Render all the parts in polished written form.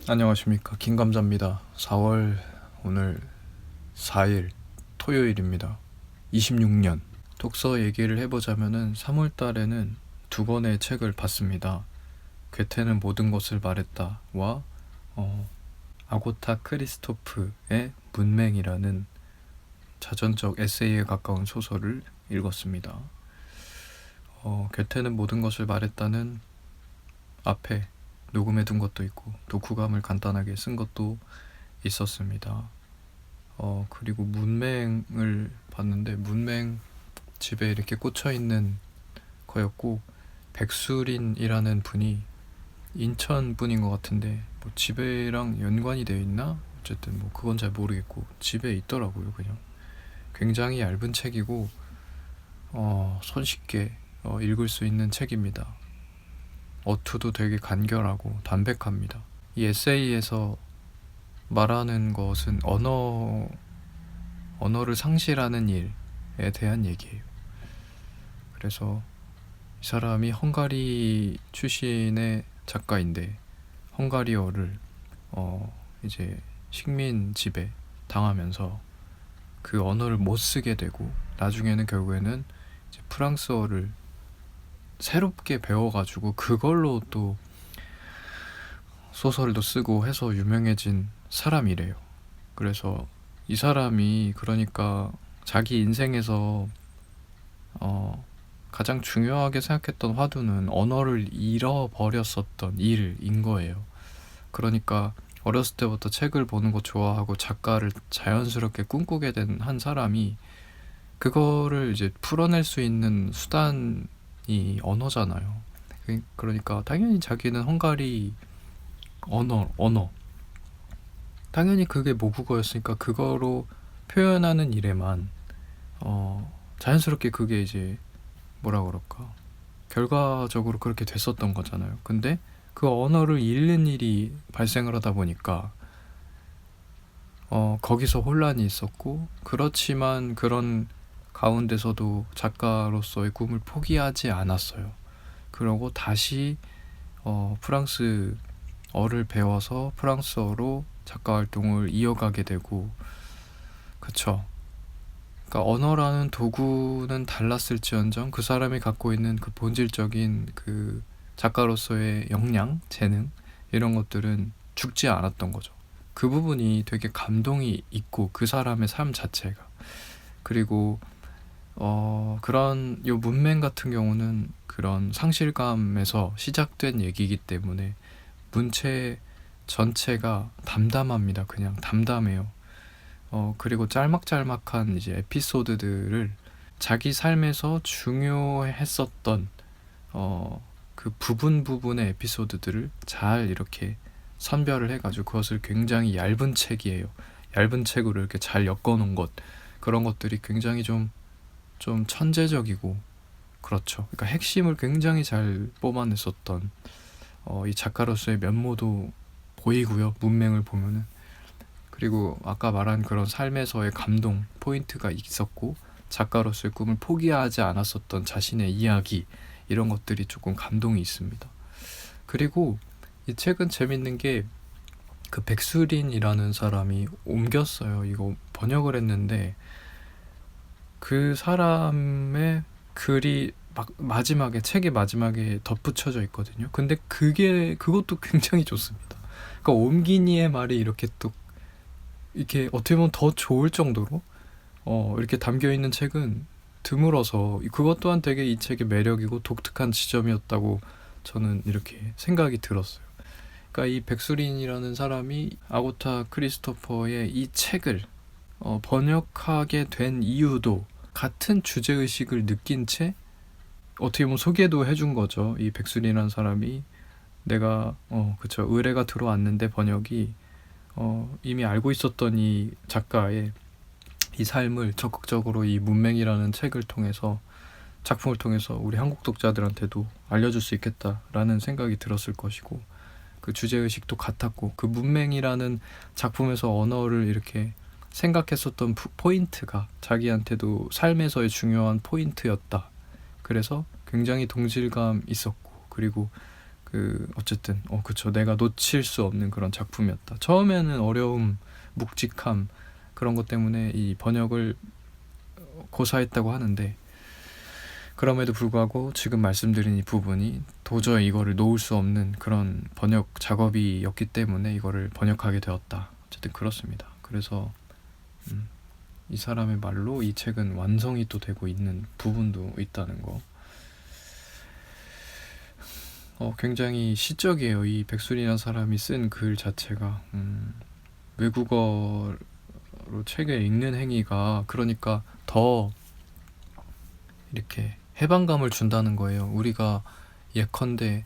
안녕하십니까, 김감자입니다. 4월 오늘 4일 토요일입니다. 26년 독서 얘기를 해보자면은 3월 달에는 두 권의 책을 봤습니다. 괴테는 모든 것을 말했다와 아고타 크리스토프의 문맹이라는 자전적 에세이에 가까운 소설을 읽었습니다. 괴테는 모든 것을 말했다는 앞에 녹음해둔 것도 있고 독후감을 간단하게 쓴 것도 있었습니다. 그리고 문맹을 봤는데 문맹 집에 이렇게 꽂혀있는 거였고, 백수린이라는 분이 인천 분인 것 같은데 뭐 집에랑 연관이 되어 있나? 어쨌든 뭐 그건 잘 모르겠고 집에 있더라고요. 그냥 굉장히 얇은 책이고 손쉽게 읽을 수 있는 책입니다. 어투도 되게 간결하고 담백합니다. 이 에세이에서 말하는 것은 언어를 상실하는 일에 대한 얘기예요. 그래서 이 사람이 헝가리 출신의 작가인데 헝가리어를 이제 식민 지배 당하면서 그 언어를 못 쓰게 되고, 나중에는 결국에는 이제 프랑스어를 새롭게 배워가지고 그걸로 또 소설도 쓰고 해서 유명해진 사람이래요. 그래서 이 사람이 그러니까 자기 인생에서 가장 중요하게 생각했던 화두는 언어를 잃어버렸었던 일인 거예요. 그러니까 어렸을 때부터 책을 보는 거 좋아하고 작가를 자연스럽게 꿈꾸게 된 한 사람이 그거를 이제 풀어낼 수 있는 수단이 언어잖아요. 그러니까 당연히 자기는 헝가리 언어 당연히 그게 모국어였으니까 그거로 표현하는 일에만 자연스럽게 그게 이제 뭐라 그럴까, 결과적으로 그렇게 됐었던 거잖아요. 근데 그 언어를 잃는 일이 발생을 하다 보니까 거기서 혼란이 있었고, 그렇지만 그런 가운데서도 작가로서의 꿈을 포기하지 않았어요. 그러고 다시 프랑스어를 배워서 프랑스어로 작가 활동을 이어가게 되고, 그쵸. 그러니까 언어라는 도구는 달랐을지언정 그 사람이 갖고 있는 그 본질적인 그 작가로서의 역량, 재능, 이런 것들은 죽지 않았던 거죠. 그 부분이 되게 감동이 있고, 그 사람의 삶 자체가. 그리고 그런 요 문맹 같은 경우는 그런 상실감에서 시작된 얘기이기 때문에 문체 전체가 담담합니다. 그냥 담담해요. 그리고 짤막짤막한 이제 에피소드들을 자기 삶에서 중요했었던 그 부분의 에피소드들을 잘 이렇게 선별을 해가지고 그것을 굉장히 얇은 책이에요. 얇은 책으로 이렇게 잘 엮어놓은 것, 그런 것들이 굉장히 좀 천재적이고, 그렇죠. 그러니까 핵심을 굉장히 잘 뽑아냈었던 이 작가로서의 면모도 보이고요. 문맹을 보면은. 그리고 아까 말한 그런 삶에서의 감동 포인트가 있었고, 작가로서의 꿈을 포기하지 않았었던 자신의 이야기, 이런 것들이 조금 감동이 있습니다. 그리고 이 책은 재밌는 게 그 백수린이라는 사람이 옮겼어요. 이거 번역을 했는데 그 사람의 글이 마지막에, 책의 마지막에 덧붙여져 있거든요. 근데 그것도 굉장히 좋습니다. 그러니까 옮기니의 말이 이렇게 또 이렇게 어떻게 보면 더 좋을 정도로 이렇게 담겨 있는 책은 드물어서 그것 또한 되게 이 책의 매력이고 독특한 지점이었다고 저는 이렇게 생각이 들었어요. 그러니까 이 백수린이라는 사람이 아고타 크리스토퍼의 이 책을 번역하게 된 이유도 같은 주제의식을 느낀 채 어떻게 보면 소개도 해준 거죠. 이 백수린이라는 사람이 내가 그쵸, 의뢰가 들어왔는데 번역이 이미 알고 있었던 이 작가의 이 삶을 적극적으로 이 문맹이라는 책을 통해서, 작품을 통해서 우리 한국 독자들한테도 알려줄 수 있겠다라는 생각이 들었을 것이고, 그 주제의식도 같았고, 그 문맹이라는 작품에서 언어를 이렇게 생각했었던 포인트가 자기한테도 삶에서의 중요한 포인트였다. 그래서 굉장히 동질감 있었고, 그리고 어쨌든 그쵸, 내가 놓칠 수 없는 그런 작품이었다. 처음에는 어려움, 묵직함 그런 것 때문에 이 번역을 고사했다고 하는데, 그럼에도 불구하고 지금 말씀드린 이 부분이 도저히 이거를 놓을 수 없는 그런 번역 작업이었기 때문에 이거를 번역하게 되었다. 어쨌든 그렇습니다. 그래서 이 사람의 말로 이 책은 완성이 또 되고 있는 부분도 있다는 거. 굉장히 시적이에요. 이 백술이라는 사람이 쓴 글 자체가. 외국어로 책을 읽는 행위가 그러니까 더 이렇게 해방감을 준다는 거예요. 우리가 예컨대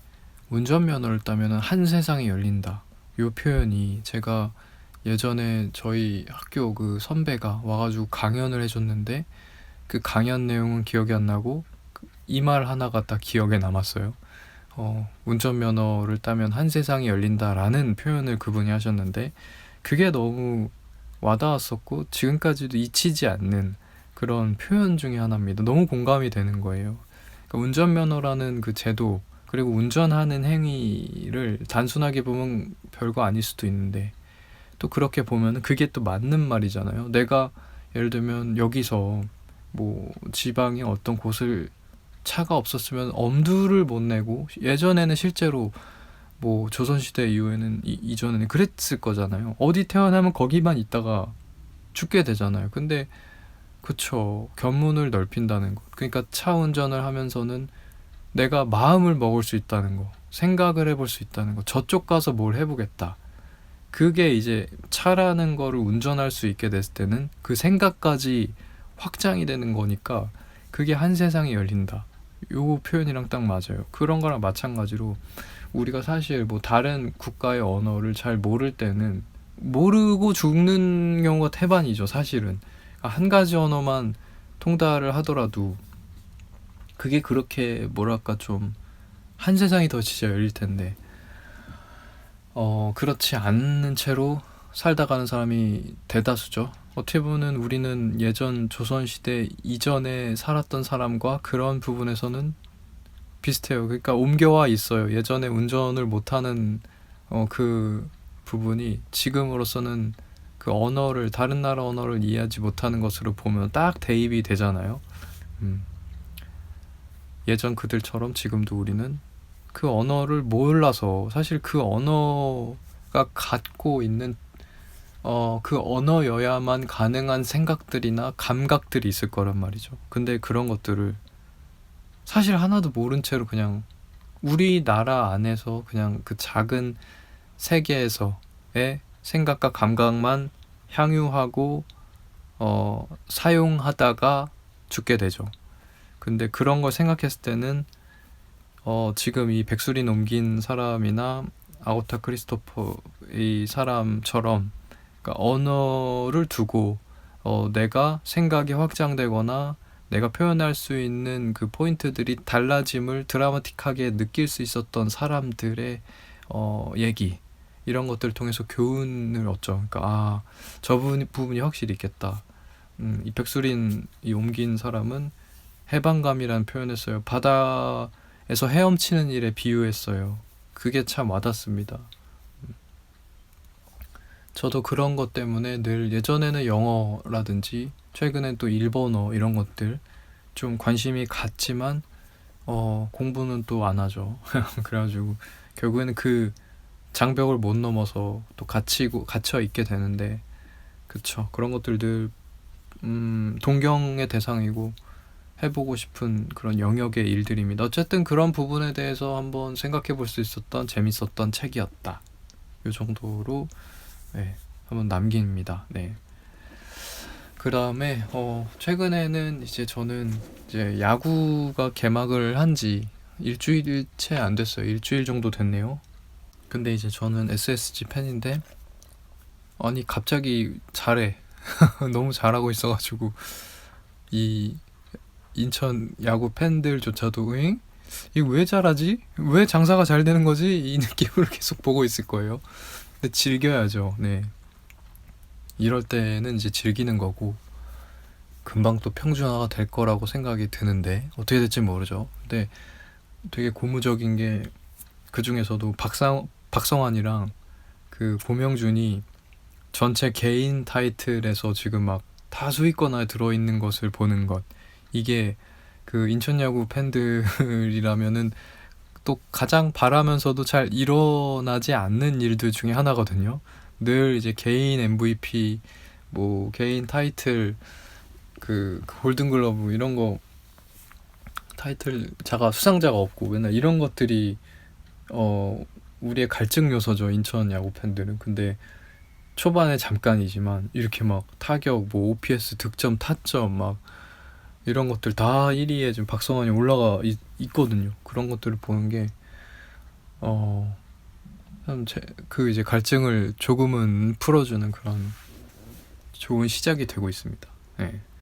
운전면허를 따면 한 세상이 열린다. 이 표현이 제가 예전에 저희 학교 그 선배가 와가지고 강연을 해줬는데, 그 강연 내용은 기억이 안 나고 이 말 하나가 딱 기억에 남았어요. 운전면허를 따면 한 세상이 열린다라는 표현을 그분이 하셨는데, 그게 너무 와닿았었고 지금까지도 잊히지 않는 그런 표현 중에 하나입니다. 너무 공감이 되는 거예요. 그러니까 운전면허라는 그 제도, 그리고 운전하는 행위를 단순하게 보면 별거 아닐 수도 있는데, 또 그렇게 보면 그게 또 맞는 말이잖아요. 내가 예를 들면 여기서 뭐 지방의 어떤 곳을 차가 없었으면 엄두를 못 내고, 예전에는 실제로 뭐 조선시대 이후에는 이전에는 그랬을 거잖아요. 어디 태어나면 거기만 있다가 죽게 되잖아요. 근데 그쵸, 견문을 넓힌다는 것, 그러니까 차 운전을 하면서는 내가 마음을 먹을 수 있다는 거, 생각을 해볼 수 있다는 거, 저쪽 가서 뭘 해보겠다. 그게 이제 차라는 거를 운전할 수 있게 됐을 때는 그 생각까지 확장이 되는 거니까 그게 한 세상이 열린다. 요 표현이랑 딱 맞아요. 그런 거랑 마찬가지로 우리가 사실 뭐 다른 국가의 언어를 잘 모를 때는 모르고 죽는 경우가 태반이죠, 사실은. 한 가지 언어만 통달을 하더라도 그게 그렇게 뭐랄까 좀 한 세상이 더 진짜 열릴 텐데, 그렇지 않는 채로 살다가는 사람이 대다수죠. 어떻게 보면 우리는 예전 조선시대 이전에 살았던 사람과 그런 부분에서는 비슷해요. 그러니까 옮겨와 있어요. 예전에 운전을 못하는 그 부분이 지금으로서는 그 언어를, 다른 나라 언어를 이해하지 못하는 것으로 보면 딱 대입이 되잖아요. 예전 그들처럼 지금도 우리는 그 언어를 몰라서, 사실 그 언어가 갖고 있는 그 언어여야만 가능한 생각들이나 감각들이 있을 거란 말이죠. 근데 그런 것들을 사실 하나도 모른 채로 그냥 우리나라 안에서 그냥 그 작은 세계에서의 생각과 감각만 향유하고 사용하다가 죽게 되죠. 근데 그런 걸 생각했을 때는 지금 이 백술이 넘긴 사람이나 아가타 크리스토퍼 이 사람처럼, 그러니까 언어를 두고 내가 생각이 확장되거나 내가 표현할 수 있는 그 포인트들이 달라짐을 드라마틱하게 느낄 수 있었던 사람들의 얘기, 이런 것들을 통해서 교훈을 얻죠. 그러니까 저 부분이 확실히 있겠다. 이 백술인 이 옮긴 사람은 해방감이라는 표현을 써요. 바다에서 헤엄치는 일에 비유했어요. 그게 참 와닿습니다. 저도 그런 것 때문에 늘 예전에는 영어라든지 최근엔 또 일본어 이런 것들 좀 관심이 갔지만 공부는 또 안 하죠. 그래가지고 결국에는 그 장벽을 못 넘어서 또 갇혀 있게 되는데, 그쵸, 그런 것들 늘 동경의 대상이고 해보고 싶은 그런 영역의 일들입니다. 어쨌든 그런 부분에 대해서 한번 생각해 볼 수 있었던 재밌었던 책이었다. 이 정도로 한번 남깁니다. 그 다음에 최근에는 이제 저는 이제 야구가 개막을 한 지 일주일 채 안 됐어요. 일주일 정도 됐네요. 근데 이제 저는 SSG 팬인데, 아니 갑자기 잘해. 너무 잘하고 있어가지고 이 인천 야구 팬들조차도 이거 왜 잘하지? 왜 장사가 잘 되는 거지? 이 느낌으로 계속 보고 있을 거예요. 근데 즐겨야죠. 이럴 때는 이제 즐기는 거고, 금방 또 평준화가 될 거라고 생각이 드는데 어떻게 될지 모르죠. 근데 되게 고무적인 게 그 중에서도 박성환이랑 그 고명준이 전체 개인 타이틀에서 지금 막 다수위권에 들어있는 것을 보는 것, 이게 그 인천 야구 팬들이라면은 또 가장 바라면서도 잘 일어나지 않는 일들 중에 하나거든요. 늘 이제 개인 MVP, 뭐 개인 타이틀, 그 골든글러브 이런 거 타이틀 수상자가 없고 맨날 이런 것들이 우리의 갈증 요소죠, 인천 야구 팬들은. 근데 초반에 잠깐이지만 이렇게 막 타격, 뭐 OPS, 득점, 타점 막 이런 것들 다 1위에 지금 박성환이 올라가 있거든요. 그런 것들을 보는 게 참 그 이제 갈증을 조금은 풀어주는 그런 좋은 시작이 되고 있습니다. 네.